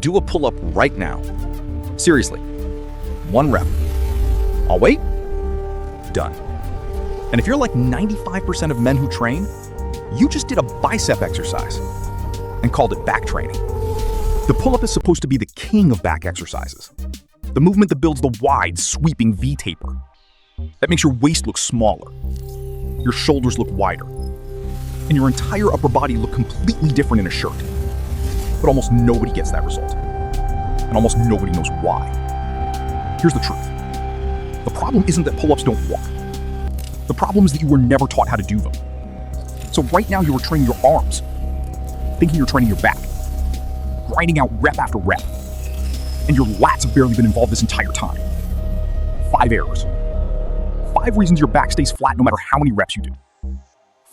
Do a pull-up right now. Seriously. 1 rep. I'll wait. Done. And if you're like 95% of men who train, you just did a bicep exercise and called it back training. The pull-up is supposed to be the king of back exercises. The movement that builds the wide, sweeping V-taper. That makes your waist look smaller, your shoulders look wider, and your entire upper body look completely different in a shirt. But almost nobody gets that result. And almost nobody knows why. Here's the truth. The problem isn't that pull-ups don't work. The problem is that you were never taught how to do them. So right now you are training your arms, thinking you're training your back, grinding out rep after rep. And your lats have barely been involved this entire time. 5 errors. 5 reasons your back stays flat no matter how many reps you do.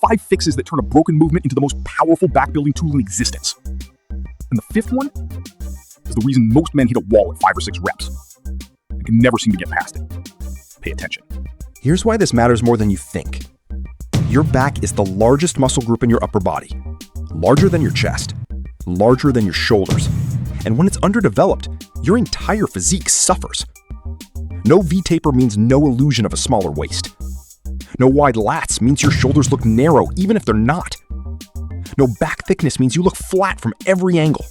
5 fixes that turn a broken movement into the most powerful back-building tool in existence. And the 5th one is the reason most men hit a wall at 5 or 6 reps and can never seem to get past it. Pay attention. Here's why this matters more than you think. Your back is the largest muscle group in your upper body, larger than your chest, larger than your shoulders. And when it's underdeveloped, your entire physique suffers. No V-taper means no illusion of a smaller waist. No wide lats means your shoulders look narrow even if they're not. No back thickness means you look flat from every angle.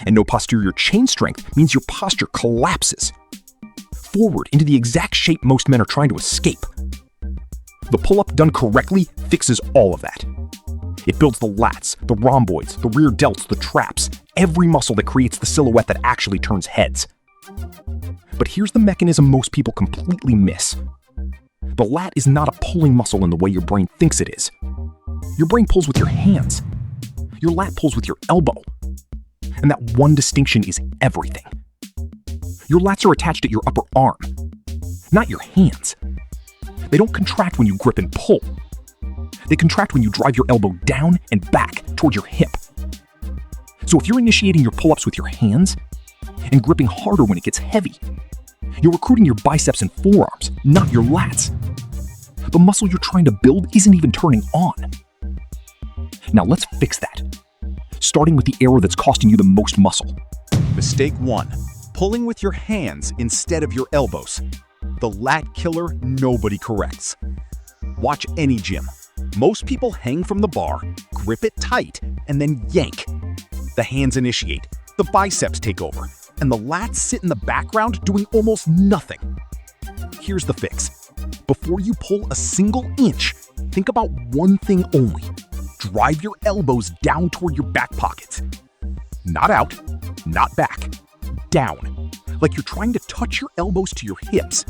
And no posterior chain strength means your posture collapses forward into the exact shape most men are trying to escape. The pull-up done correctly fixes all of that. It builds the lats, the rhomboids, the rear delts, the traps, every muscle that creates the silhouette that actually turns heads. But here's the mechanism most people completely miss. The lat is not a pulling muscle in the way your brain thinks it is. Your brain pulls with your hands. Your lat pulls with your elbow. And that one distinction is everything. Your lats are attached at your upper arm, not your hands. They don't contract when you grip and pull. They contract when you drive your elbow down and back toward your hip. So if you're initiating your pull-ups with your hands and gripping harder when it gets heavy, you're recruiting your biceps and forearms, not your lats. The muscle you're trying to build isn't even turning on. Now let's fix that, starting with the error that's costing you the most muscle. Mistake 1. Pulling with your hands instead of your elbows. The lat killer nobody corrects. Watch any gym. Most people hang from the bar, grip it tight, and then yank. The hands initiate, the biceps take over, and the lats sit in the background doing almost nothing. Here's the fix. Before you pull a single inch, think about one thing only. Drive your elbows down toward your back pockets. Not out, not back. Down, like you're trying to touch your elbows to your hips.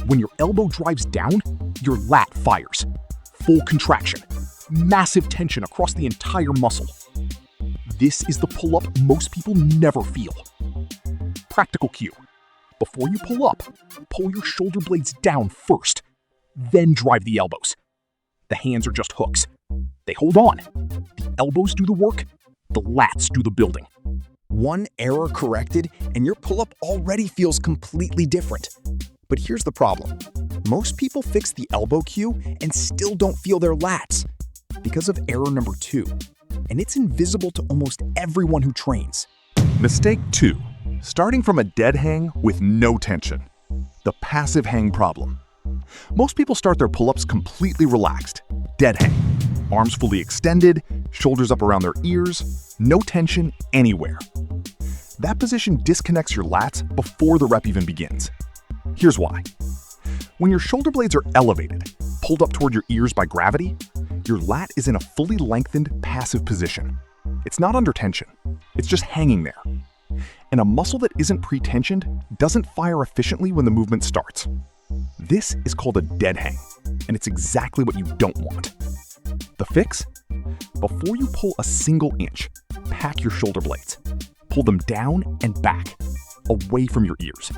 When your elbow drives down, your lat fires. Full contraction, massive tension across the entire muscle. This is the pull-up most people never feel. Practical cue. Before you pull up, pull your shoulder blades down first, then drive the elbows. The hands are just hooks. They hold on. The elbows do the work, the lats do the building. One error corrected, and your pull-up already feels completely different. But here's the problem. Most people fix the elbow cue and still don't feel their lats because of error number 2. And it's invisible to almost everyone who trains. Mistake 2. Starting from a dead hang with no tension. The passive hang problem. Most people start their pull-ups completely relaxed. Dead hang. Arms fully extended, shoulders up around their ears, no tension anywhere. That position disconnects your lats before the rep even begins. Here's why. When your shoulder blades are elevated, pulled up toward your ears by gravity, your lat is in a fully lengthened, passive position. It's not under tension. It's just hanging there. And a muscle that isn't pre-tensioned doesn't fire efficiently when the movement starts. This is called a dead hang, and it's exactly what you don't want. The fix? Before you pull a single inch, pack your shoulder blades. Pull them down and back, away from your ears,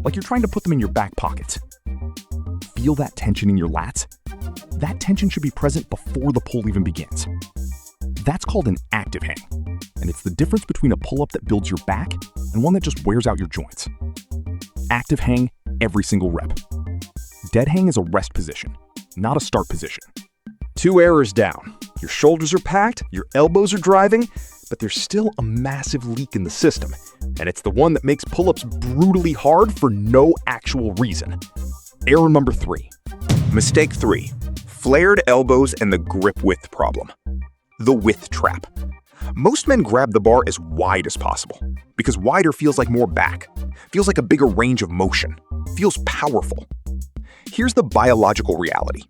like you're trying to put them in your back pockets. Feel that tension in your lats? That tension should be present before the pull even begins. That's called an active hang, and it's the difference between a pull-up that builds your back and one that just wears out your joints. Active hang every single rep. Dead hang is a rest position, not a start position. 2 errors down. Your shoulders are packed, your elbows are driving, but but there's still a massive leak in the system, and it's the one that makes pull-ups brutally hard for no actual reason. Error number 3. Mistake 3. Flared elbows and the grip width problem. The width trap. Most men grab the bar as wide as possible because wider feels like more back, feels like a bigger range of motion, feels powerful. Here's the biological reality.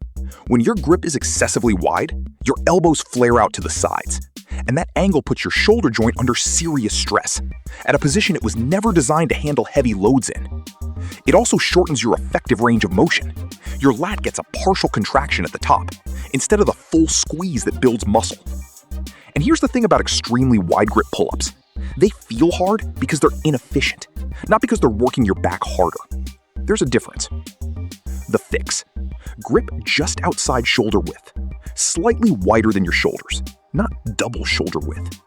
When your grip is excessively wide, your elbows flare out to the sides, and that angle puts your shoulder joint under serious stress, at a position it was never designed to handle heavy loads in. It also shortens your effective range of motion. Your lat gets a partial contraction at the top, instead of the full squeeze that builds muscle. And here's the thing about extremely wide grip pull-ups. They feel hard because they're inefficient, not because they're working your back harder. There's a difference. The fix. Grip just outside shoulder width, slightly wider than your shoulders, not double shoulder width.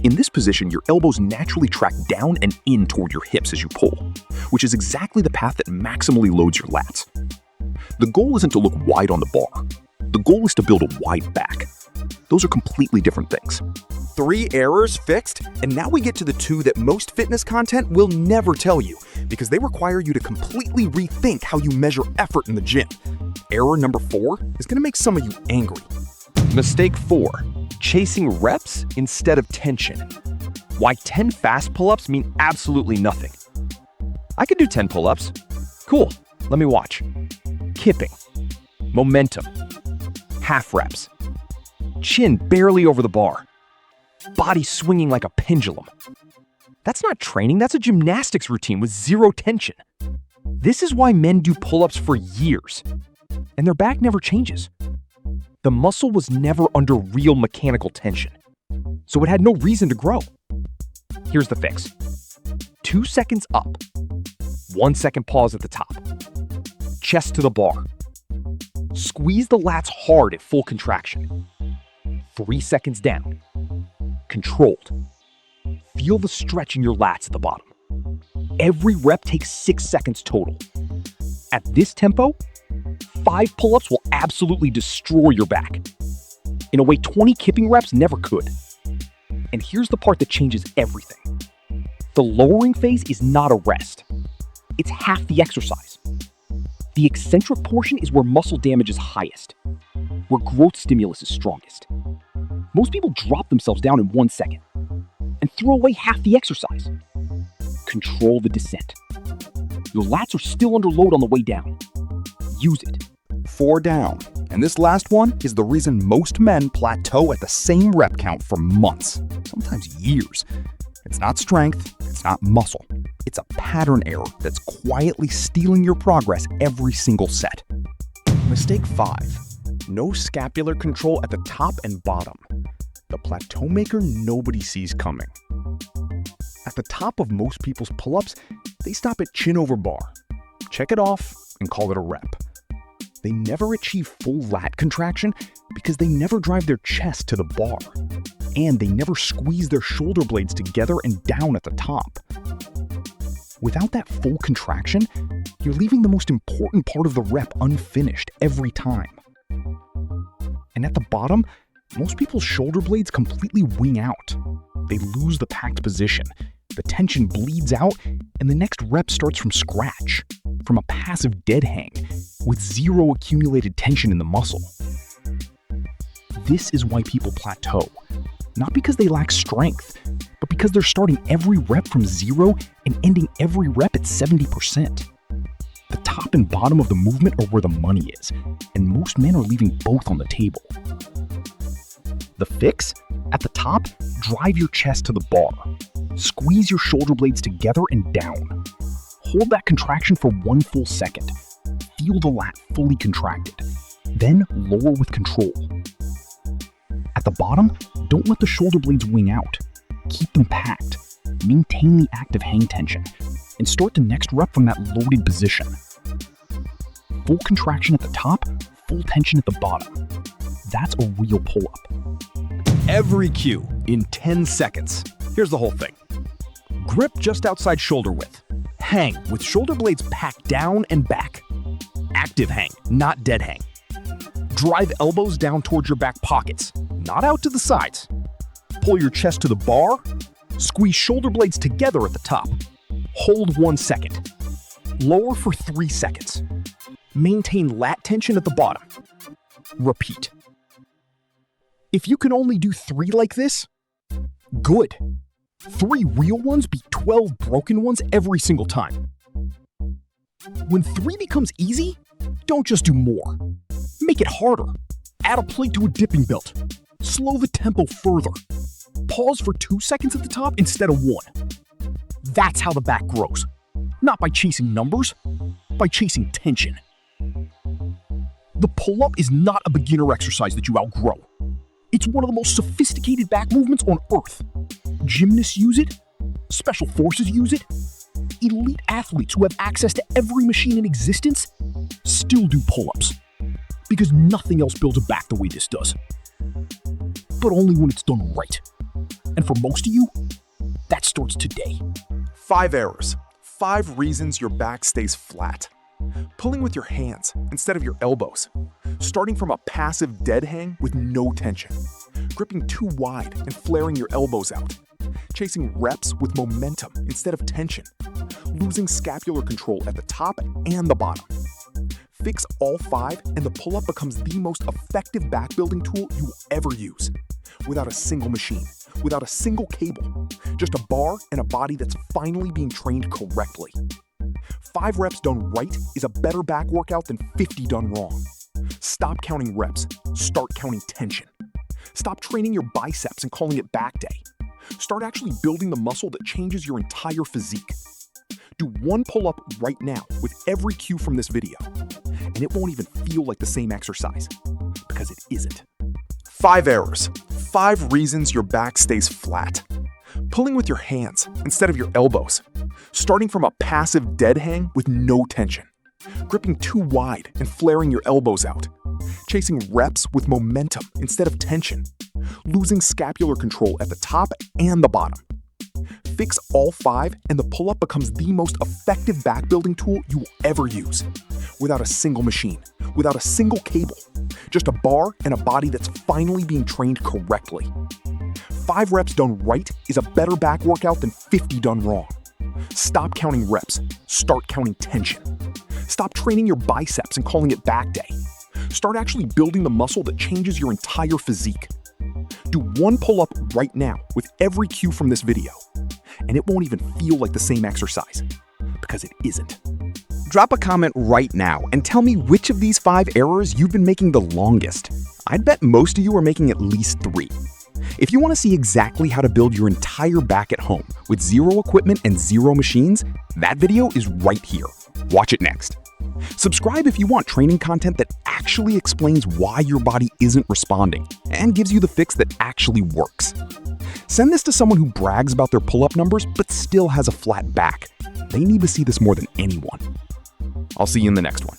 In this position, your elbows naturally track down and in toward your hips as you pull, which is exactly the path that maximally loads your lats. The goal isn't to look wide on the bar. The goal is to build a wide back. Those are completely different things. 3 errors fixed, and now we get to the 2 that most fitness content will never tell you, because they require you to completely rethink how you measure effort in the gym. Error number 4 is going to make some of you angry. Mistake 4. Chasing reps instead of tension. Why 10 fast pull-ups mean absolutely nothing. I could do 10 pull-ups. Cool, let me watch. Kipping. Momentum. Half reps. Chin barely over the bar. Body swinging like a pendulum. That's not training, that's a gymnastics routine with zero tension. This is why men do pull-ups for years, and their back never changes. The muscle was never under real mechanical tension, so it had no reason to grow. Here's the fix. 2 seconds up. 1 second pause at the top. Chest to the bar. Squeeze the lats hard at full contraction. 3 seconds down. Controlled. Feel the stretch in your lats at the bottom. Every rep takes 6 seconds total. At this tempo, 5 pull-ups will absolutely destroy your back, in a way 20 kipping reps never could. And here's the part that changes everything. The lowering phase is not a rest. It's half the exercise. The eccentric portion is where muscle damage is highest, where growth stimulus is strongest. Most people drop themselves down in 1 second and throw away half the exercise. Control the descent. Your lats are still under load on the way down. Use it. 4 down. And this last one is the reason most men plateau at the same rep count for months, sometimes years. It's not strength, it's not muscle. It's a pattern error that's quietly stealing your progress every single set. Mistake 5. No scapular control at the top and bottom. The plateau maker nobody sees coming. At the top of most people's pull-ups, they stop at chin over bar, check it off, and call it a rep. They never achieve full lat contraction because they never drive their chest to the bar, and they never squeeze their shoulder blades together and down at the top. Without that full contraction, you're leaving the most important part of the rep unfinished every time. And at the bottom, most people's shoulder blades completely wing out. They lose the packed position, the tension bleeds out, and the next rep starts from scratch, from a passive dead hang, with zero accumulated tension in the muscle. This is why people plateau, not because they lack strength, but because they're starting every rep from 0 and ending every rep at 70%. The top and bottom of the movement are where the money is, and most men are leaving both on the table. The fix? At the top, drive your chest to the bar. Squeeze your shoulder blades together and down. Hold that contraction for 1 full second. Feel the lat fully contracted. Then lower with control. At the bottom, don't let the shoulder blades wing out. Keep them packed. Maintain the active hang tension, and start the next rep from that loaded position. Full contraction at the top, full tension at the bottom. That's a real pull-up. Every cue in 10 seconds. Here's the whole thing. Grip just outside shoulder width. Hang with shoulder blades packed down and back. Active hang, not dead hang. Drive elbows down towards your back pockets, not out to the sides. pull your chest to the bar, squeeze shoulder blades together at the top. Hold 1 second. Lower for 3 seconds. Maintain lat tension at the bottom. Repeat. If you can only do 3 like this, good. 3 real ones beat 12 broken ones every single time. When 3 becomes easy, don't just do more. Make it harder. Add a plate to a dipping belt. Slow the tempo further. Pause for 2 seconds at the top instead of 1. That's how the back grows. Not by chasing numbers, by chasing tension. The pull-up is not a beginner exercise that you outgrow. It's one of the most sophisticated back movements on earth. Gymnasts use it. Special forces use it. Elite athletes who have access to every machine in existence still do pull-ups. Because nothing else builds a back the way this does. But only when it's done right. And for most of you, that starts today. 5 errors. 5 reasons your back stays flat. Pulling with your hands instead of your elbows. Starting from a passive dead hang with no tension. Gripping too wide and flaring your elbows out. Chasing reps with momentum instead of tension. Losing scapular control at the top and the bottom. Fix all 5 and the pull-up becomes the most effective back building tool you will ever use. Without a single machine, without a single cable, just a bar and a body that's finally being trained correctly. 5 reps done right is a better back workout than 50 done wrong. Stop counting reps, start counting tension. Stop training your biceps and calling it back day. Start actually building the muscle that changes your entire physique. Do 1 pull-up right now with every cue from this video, and it won't even feel like the same exercise, because it isn't. 5 errors. 5 reasons your back stays flat. Pulling with your hands instead of your elbows. Starting from a passive dead hang with no tension. Gripping too wide and flaring your elbows out. Chasing reps with momentum instead of tension. Losing scapular control at the top and the bottom. Fix all 5 and the pull-up becomes the most effective back building tool you will ever use. Without a single machine, without a single cable, just a bar and a body that's finally being trained correctly. 5 reps done right is a better back workout than 50 done wrong. Stop counting reps, start counting tension. Stop training your biceps and calling it back day. Start actually building the muscle that changes your entire physique. Do 1 pull-up right now with every cue from this video, and it won't even feel like the same exercise, because it isn't. Drop a comment right now and tell me which of these 5 errors you've been making the longest. I'd bet most of you are making at least 3. If you want to see exactly how to build your entire back at home with 0 equipment and 0 machines, that video is right here. Watch it next. Subscribe if you want training content that actually explains why your body isn't responding and gives you the fix that actually works. Send this to someone who brags about their pull-up numbers but still has a flat back. They need to see this more than anyone. I'll see you in the next one.